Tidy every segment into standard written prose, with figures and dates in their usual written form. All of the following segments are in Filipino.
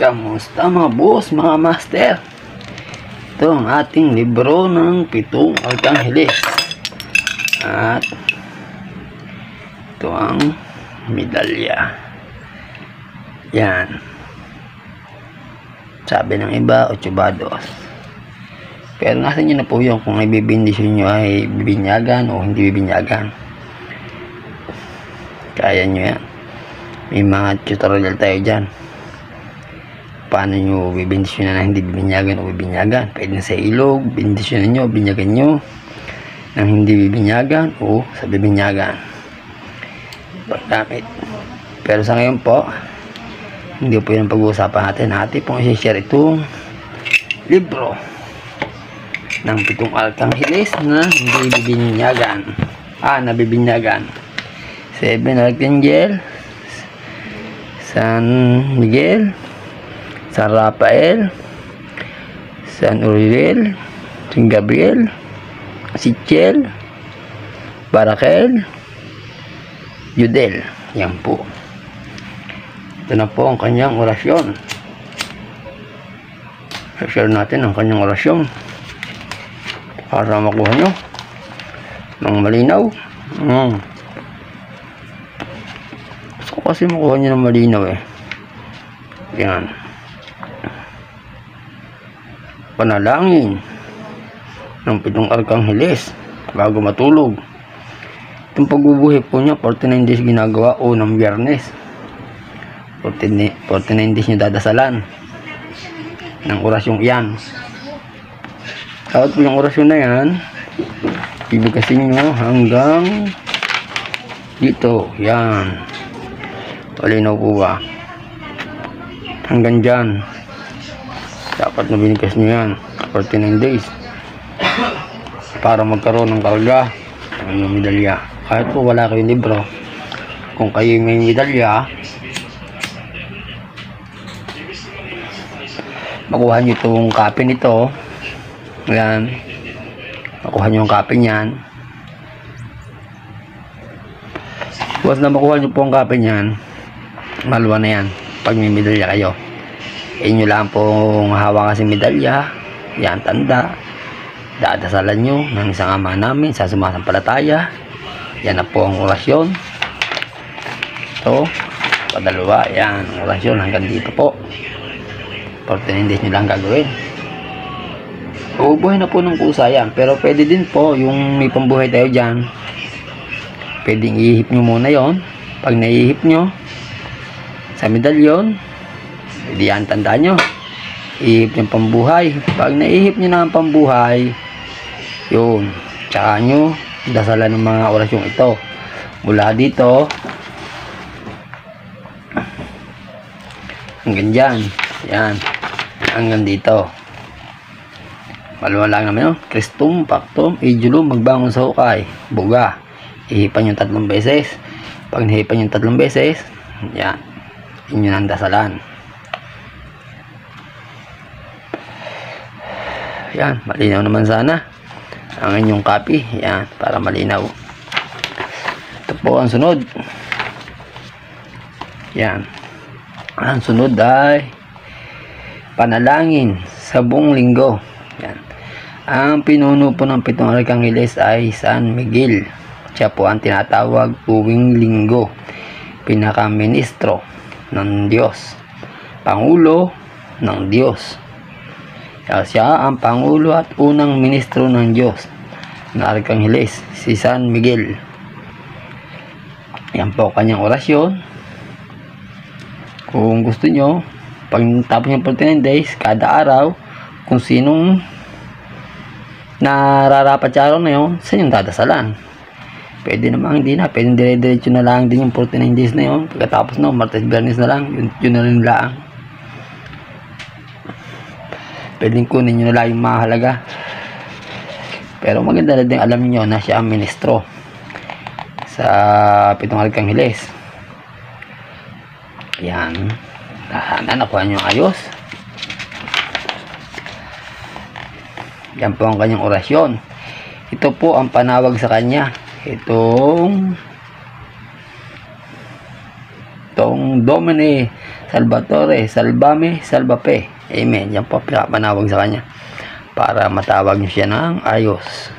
Kamusta mga boss, mga master? Ito ang ating libro ng 7 Arkangeles. At ito ang medalya. Yan. Sabi ng iba, 8 bados. Pero nasa inyo na po yung kung ibibindisyon nyo ay bibinyagan o hindi bibinyagan. Kaya nyo yan. May mga tutorial tayo dyan. Paano nyo bibindisyonan na hindi bibinyagan o bibinyagan. Pwede na sa ilog, bindisyonan nyo, binyagan nyo ng hindi bibinyagan o sa bibinyagan. Pagkakit. Pero sa ngayon po, hindi po yung pag-uusapan natin. Natin pong i-share itong libro ng 7 Arkangeles na hindi bibinyagan. Na bibinyagan. 7 Archangel, San Miguel, San Rafael, San Uriel, San Gabriel, Sichel, Barakel, Yudel. Yan po. Ito na po ang kanyang orasyon. I-share natin ang kanyang orasyon para makuha nyo ng malinaw. Gusto ko kasi makuha nyo ng malinaw eh. Yan. Panalangin ng 7 Arkangeles bago matulog. Itong pagbubuhay po niya 49 days ginagawa o ng Biyernes. 49 days niya dadasalan ng orasyong iyan. Tawad po yung orasyon na yan, ibigkasin nyo hanggang dito. Yan. Malinaw po ba? Hanggang dyan. Dapat na binigkas nyo yan 49 days para magkaroon ng karga ng medalya. Kahit po wala kayong libro, kung kayo may medalya, makuha nyo itong copy nito. Ayan, makuha nyo yung copy nyan. Once na makuha nyo po ang copy nyan, maluwa na yan pag may medalya kayo. Inyo lang pong hawak kasi medalya. Yan, tanda. Dadasalan nyo ng isang ama namin sa sumasampalataya. Yan na po ang orasyon. Ito, padalawa. Yan, ang orasyon hanggang dito po. 49 days nyo lang gagawin. Uubuhay na po ng kusa yan. Pero pwede din po yung may pambuhay tayo dyan. Pwedeng ihip nyo muna yon. Pag naihip nyo sa medalyon, hindi yan, tandaan nyo, ihip yung pambuhay. Pag naihip nyo na ang pambuhay, yun, tsaka nyo dasalan ng mga orasyong ito mula dito hanggang dyan. Yan, hanggang dito. Maluwa lang naman yun. Kristum, Paktum, Ijulum, magbangon sa hukay, buga. Ihipan yung 3 beses. Pag nahipan yung 3 beses, yan, inyo nang dasalan. Yan, malinaw naman sana ang inyong copy. Yan, para malinaw. Ito po ang sunod. Yan. Ang sunod ay panalangin sa buong linggo. Yan. Ang pinuno po ng 7 Arkangeles ay San Miguel. Siya po ang tinatawag tuwing linggo. Pinaka-ministro ng Diyos. Pangulo ng Diyos. Siya ang pangulo at unang ministro ng Diyos na Arkangeles, si San Miguel. Yan po kanyang orasyon. Kung gusto nyo, pag tapos ng 49 days, kada araw, kung sinong nararapat sa araw na yun, sa inyong dadasalan. Pwede naman, hindi na. Pwede dire-diretso na lang din yung 49 days na yun. Pagkatapos no, Martes, Biyernes na lang. Yun na rin lang. Pwedeng kunin nyo na lang yung mahalaga. Pero maganda na din alam niyo na siya ang ministro sa 7 Arkangeles. Yan. Sana nakuha nyo ayos. Yan po ang kanyang orasyon. Ito po ang panawag sa kanya. Ito pitong Domine Salvatore Salvame Salvape. Amen. Yan po pinapanawag sa kanya para matawag niyo siya ng ayos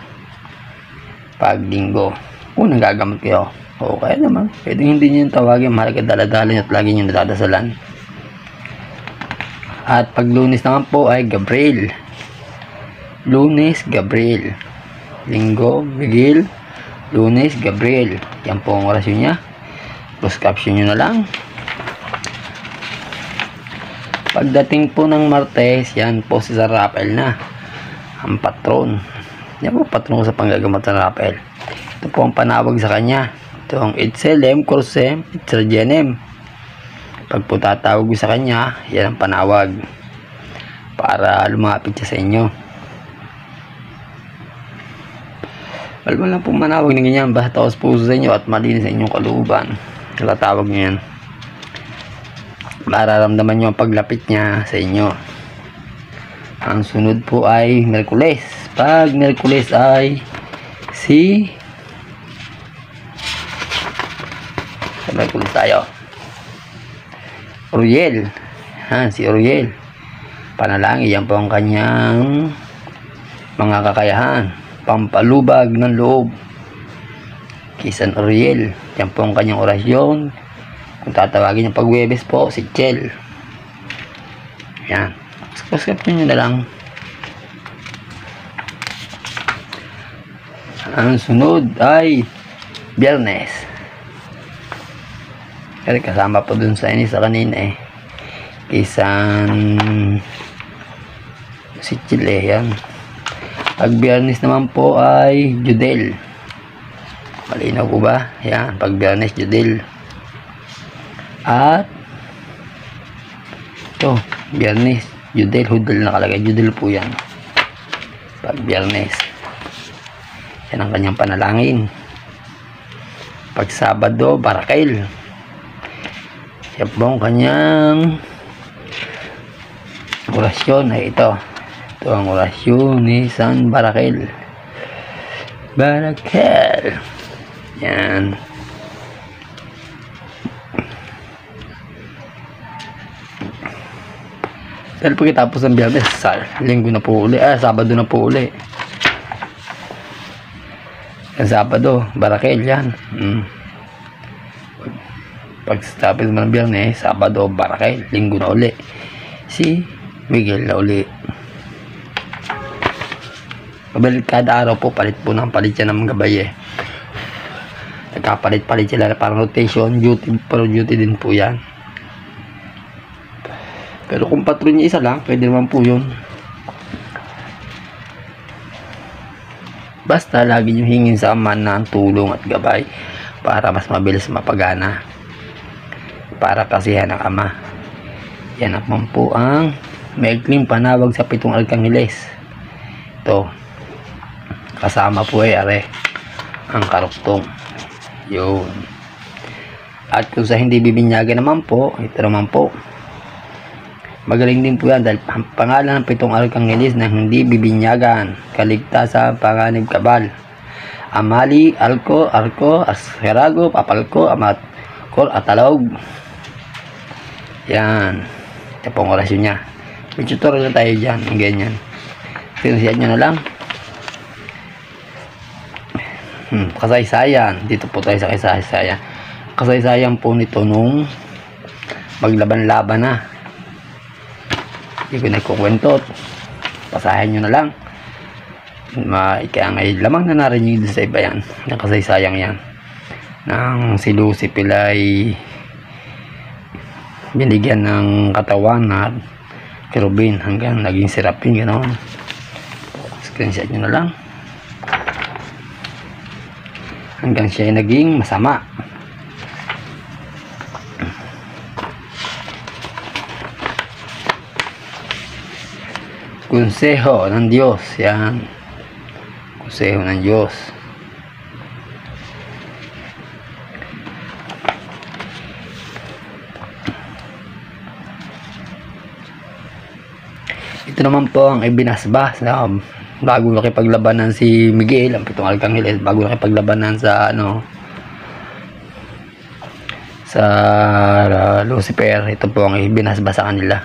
pag linggo. Kung nagagamot kayo, okay naman, pwede hindi niyo yung tawagin, mahalaga daladala niyo at lagi niyo nadadasalan. At pag Lunes naman po ay Gabriel. Lunes, Gabriel. Linggo, Miguel. Lunes, Gabriel. Yan po ang orasyon niya. Close caption nyo na lang. Pagdating po ng Martes, yan po si San Rafael na. Ang patron. Yan po patron ko sa panggagamot sa Rafael. Ito po ang panawag sa kanya. Ito ang Itselem, Corsem, Itzergenem. Pag po tatawag ko sa kanya, yan ang panawag. Para lumapit siya sa inyo. Alam lang po manawag ng ganyan, basta taos puso sa inyo at malinis sa inyong kalooban. Tatawag nyo yan. Mararamdaman nyo ang paglapit niya sa inyo. Ang sunod po ay Merkules. Pag Merkules ay si Merkules tayo. Uriel. Si Uriel. Panalangin, yan po ang kanyang mga kakayahan. Pampalubag ng loob. Kisan Uriel. Yan po ang kanyang orasyon. Kung tatawagin yung pag-Webes po, si Chel. Yan. Subscribe nyo na lang. Ang sunod ay Biyernes. Kasi kasama po dun sa sa kanina eh. Kisan si Chel eh. Yan. Pag Biyernes naman po ay Judel. Malinaw po ba? Yan. Pag Biyernes, Judel. At ito, Biyernes, Judel, Hudel nakalagay. Judel po yan. Pag Biyernes. Yan ang kanyang panalangin. Pag Sabado, Barakel. Yan po ang kanyang orasyon ay ito. Ito ang orasyon ni San Barakel. Barakel. Yan. Dahil pagkatapos ng Biyernes, Linggo na po uli. Sabado na po uli. Yan Sabado, Barakel yan. Pagkatapos mo ng Biyernes, Sabado, Barakel, Linggo na uli. Si Miguel na uli. Kabalik kada araw po, palit po ng palit yan ng gabay eh. Nagkapalit-palit sila parang rotation, duty, pero duty din po yan. Pero kung patron niya isa lang, pwede naman po yun. Basta lagi nyo hingin sa ama ng tulong at gabay para mas mabilis mapagana. Para kasihan ng ama. Yan naman po ang maikling panawag sa 7 Arkangheles. Ito. Kasama po ay are ang karuktong. Yun. At kung sa hindi bibinyagan naman po, ito naman po. Magaling din po yan dahil ang pangalan ng 7 Arkangheles na hindi bibinyagan, kaligtasan, panganib, kabal, Amali, Alko, Arko, Aserago, Papalko, Amatkor, Atalog. Yan. Ito pong orasyon niya. May tutorial na tayo dyan. Ganyan. Sinusiyan nyo na lang. Kasaysayan. Dito po tayo sa kasaysayan. Kasaysayan po nito nung maglaban-laban na. Hindi ko nagkukwento. Pasahin nyo na lang. Kaya ngay lamang na narinig sa iba yan. Yung kasaysayang yan. Nang si Lucy Pilay binigyan ng katawan na kerubin hanggang naging serapin. Ganoon. Screenshot nyo na lang. Hanggang siya ay naging masama. Konseho ng Diyos. Yan. Konseho ng Diyos. Ito naman po ang ibinasbas na bago nakipaglabanan si Miguel, ang 7 Arkangheles, bago nakipaglabanan sa sa Lucifer. Ito po ang ibinasbas sa kanila.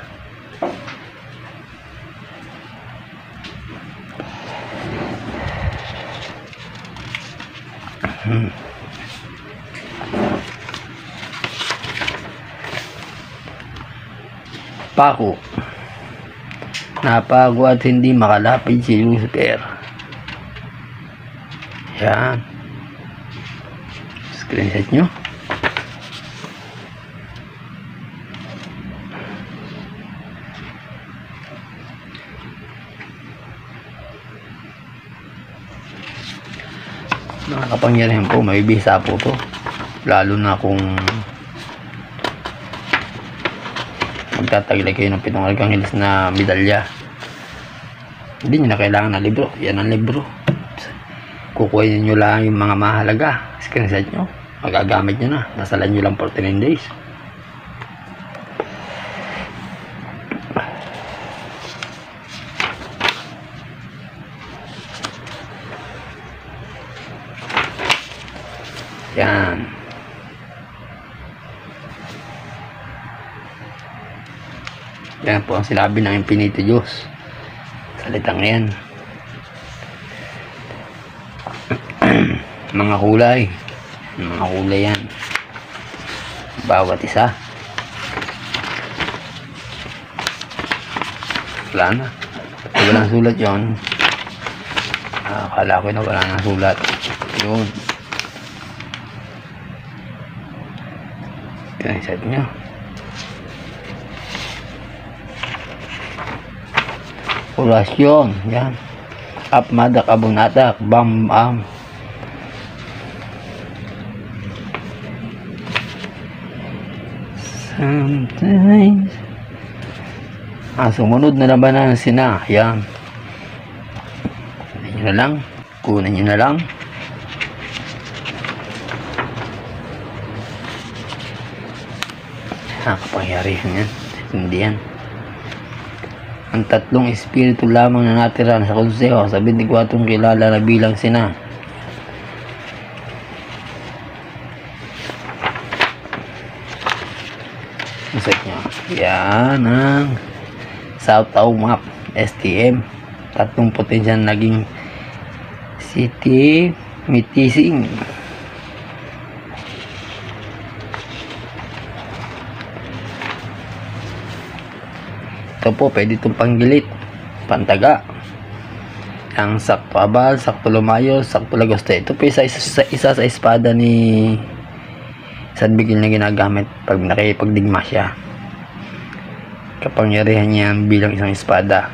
Pako. Napago at hindi makalapit si Lucifer. Yan. Screenshot nyo. Nakakapangyarihan po, may bisa po to. Lalo na kung magtataglay kayo ng 7 arkanghel na medalya. Hindi nyo na kailangan na libro. Yan ang libro. Kukuha nyo lang yung mga mahalaga. Screenshot nyo. Magagamit nyo na. Nasalan nyo lang 49 days. Yan. Yan po ang sinabi ng Infinito Diyos. Salitang yan. Mga kulay. Mga kulay yan. Bawat isa. Wala na. Walang sulat yun. Akala ko na wala nang sulat. Yun. Screenshot nyo. Orasyon. Yan. Apmadak abunatak. Bam am. Sometimes. Sumunod na naman na sina. Yan. Kunin nyo na lang. Kunin nyo na lang. Nakapangyarihan yan. Hindi yan. Ang 3 espiritu lamang na natira sa konseho sa 24 kilala na bilang sina. Isip nyo. Yan ang South Tao Map STM. 3 potensyal naging city meeting. Ito po, pwede itong panggilit, pantaga. Ang sakto abal, sakto lumayo, sakto lagoste. Ito po isa sa espada ni San Miguel na ginagamit pag nakipagdigma siya. Kapangyarihan niya bilang isang espada.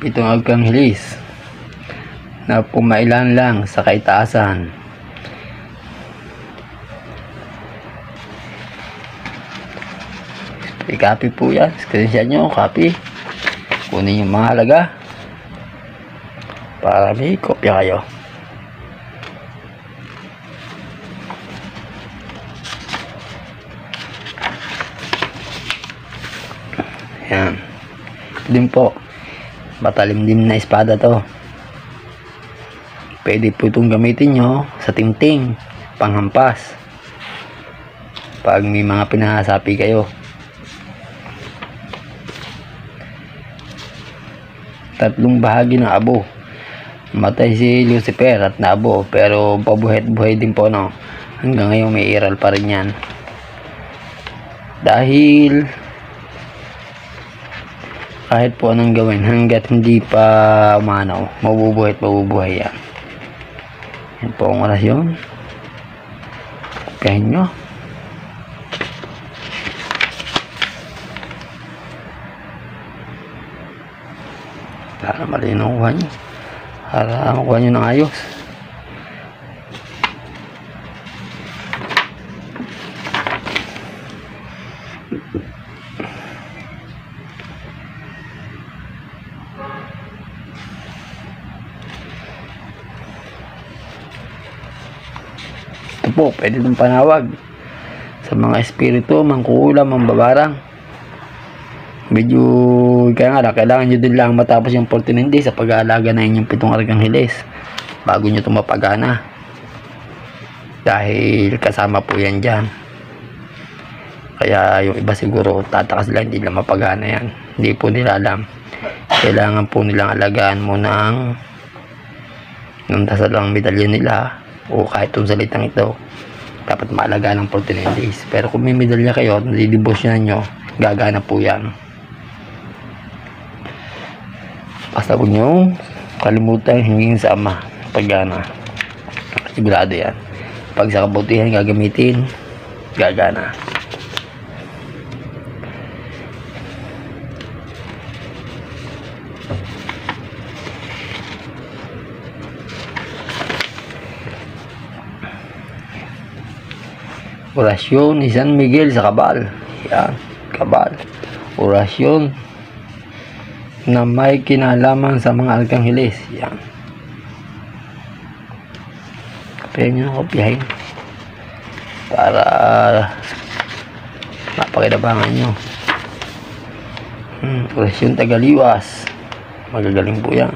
Pitong arkanghel na pumailan lang sa kaitaasan. I-copy po yan. Screenshot nyo, copy. Kunin yung mga halaga para may kopya kayo. Yan. Ito din po. Matalimdim na espada to. Pwede po itong gamitin nyo sa tingting, panghampas. Pag may mga pinahasapi kayo. 3 bahagi ng abo. Matay si Lucifer at naabo, pero pabuhay-buhay din po, no. Hanggang ngayon may iral pa rin yan. Dahil kahit po anong gawin, hanggat hindi pa umanaw, mabubuhay at mabubuhay yan. Yan po ang orasyon. Kahin nyo. Para malinaw kuha nyo. Para makuha nyo ng ayos. Ito po, pwede itong panawag sa mga espiritu, mangkukulam, mambabarang. Medyo kaya nga lang, kailangan nyo din lang matapos yung 49 days sa pag-aalaga na inyong 7 Arcanggeles bago nyo ito mapagana, dahil kasama po yan dyan. Kaya yung iba siguro tataka sila hindi lang mapagana yan, hindi po nila alam. Kailangan po nilang alagaan muna ng dasalang medalyon nila, o kahit itong salitang ito dapat maalagaan ng 49 days. Pero kung may medalya kayo at nadidibosyonan nyo, gagana po yan. Basta huwag nyo kalimutan hingin sa Ama paggana, sigurado yan. Pag sa kabutihan gagamitin, gagana. Orasyon ni San Miguel sa Kabal. Yan, Kabal. Orasyon na may kinalaman sa mga Arcanggeles. Yan. Kapihan nyo, kopyahin para mapakinabangan nyo. Orasyon tagaliwas, magagaling po yan.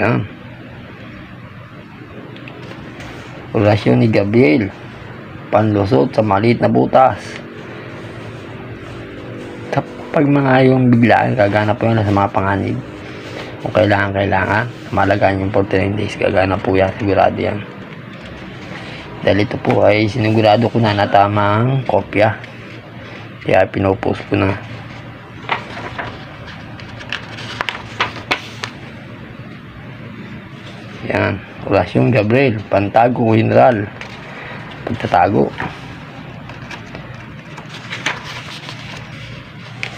Yan. Orasyon ni Gabriel, panlusot sa maliit na butas. Kapag mga yung biglaan, gagana po yan sa mga panganib. Kung kailangan malagaan yung 49 days, gagana po yan, sigurado yan. Dahil ito po ay sinigurado ko na tamang kopya, kaya pinopost ko na. Yan, Orasyon Gabriel, pantago general, pagtatago.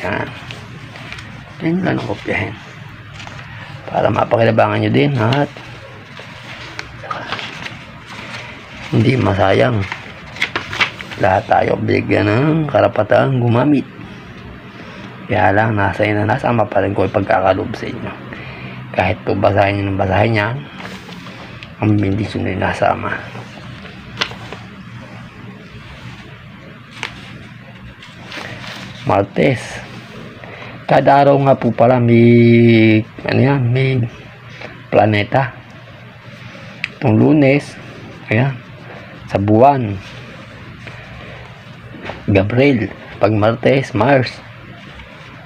Yan, yan lang ang kopyahin para mapakinabangan nyo din at hindi masayang. Lahat tayo bigyan ng karapatang gumamit, kaya lang nasa Ama pa rin ko ipagkakalob sa inyo. Kahit po basahin nyo ng basahin yan, ang bendisyon na nasa Ama. Martes, kada araw nga po pala may may planeta. Itong Lunes, ayan, sa buwan, Gabriel. Pag Martes, Mars,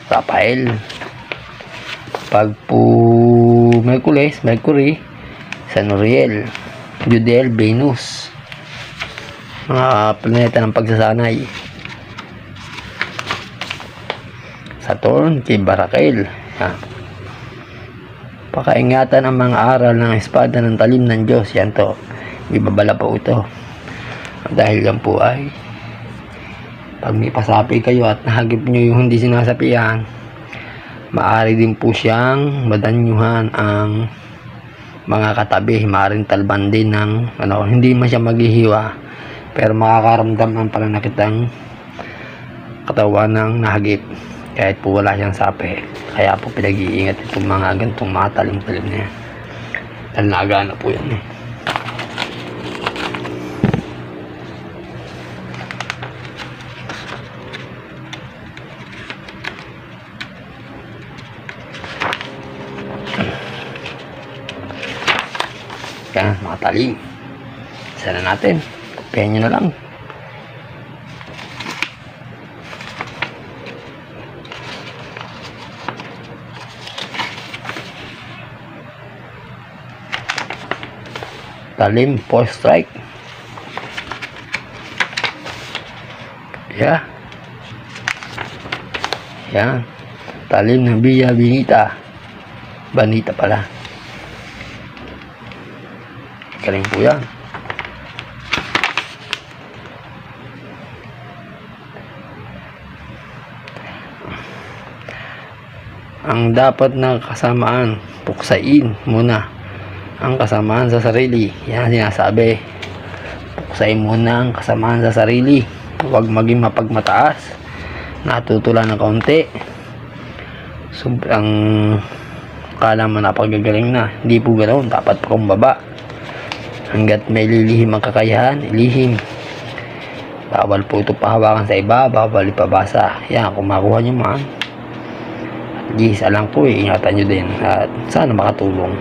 Rafael. Pag po Merkules, Mercury, San Uriel, Judel, Venus, mga planeta ng pagsasanay. Saturn, kay Barakel. Pakaingatan ang mga aral ng espada ng talim ng Diyos. Yan to, ibabala po ito. Dahil yan po ay pag may pasapi kayo at nahagip nyo yung hindi sinasapian, maaari din po siyang madanyuhan ang mga katabi. Maaaring talban din ng hindi man siya maghihiwa, pero makakaramdam ng pananakit ang katawan ng nahagip kahit po wala siyang sapi. Kaya po pinag-iingat itong mga gantong mga talim-talim na yan, dahil nagana po yan eh. Yan, mga talim. Isa na natin. Kopyahin nyo na lang. Talim, post strike. Yeah. Yan. Talim ng Villa Benita. Banita pala. Galing po yan. Ang dapat na kasamaan, puksain muna ang kasamaan sa sarili. Yan sinasabi. Puksain muna ang kasamaan sa sarili. Huwag maging mapagmataas. Natutulan ng kaunti. Sobrang kala mo napagagaling na. Hindi po ganoon. Dapat pakumbaba. Hanggat may lilihim ang kakayahan, ilihim. Bawal po ito pahawakan sa iba, bawal ipabasa. Yan, kung makuha nyo man, at least alam po, ingatan nyo din at sana makatulong.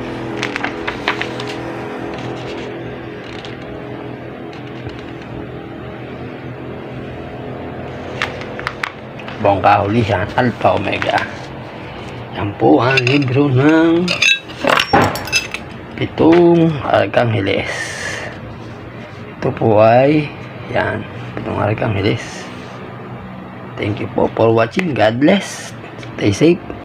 Buong kahulihan, Alpha Omega. Yan po ang libro ng 7 Arkangeles. Ito po ay yan, 7 Arkangeles. Thank you po for watching. God bless. Stay safe.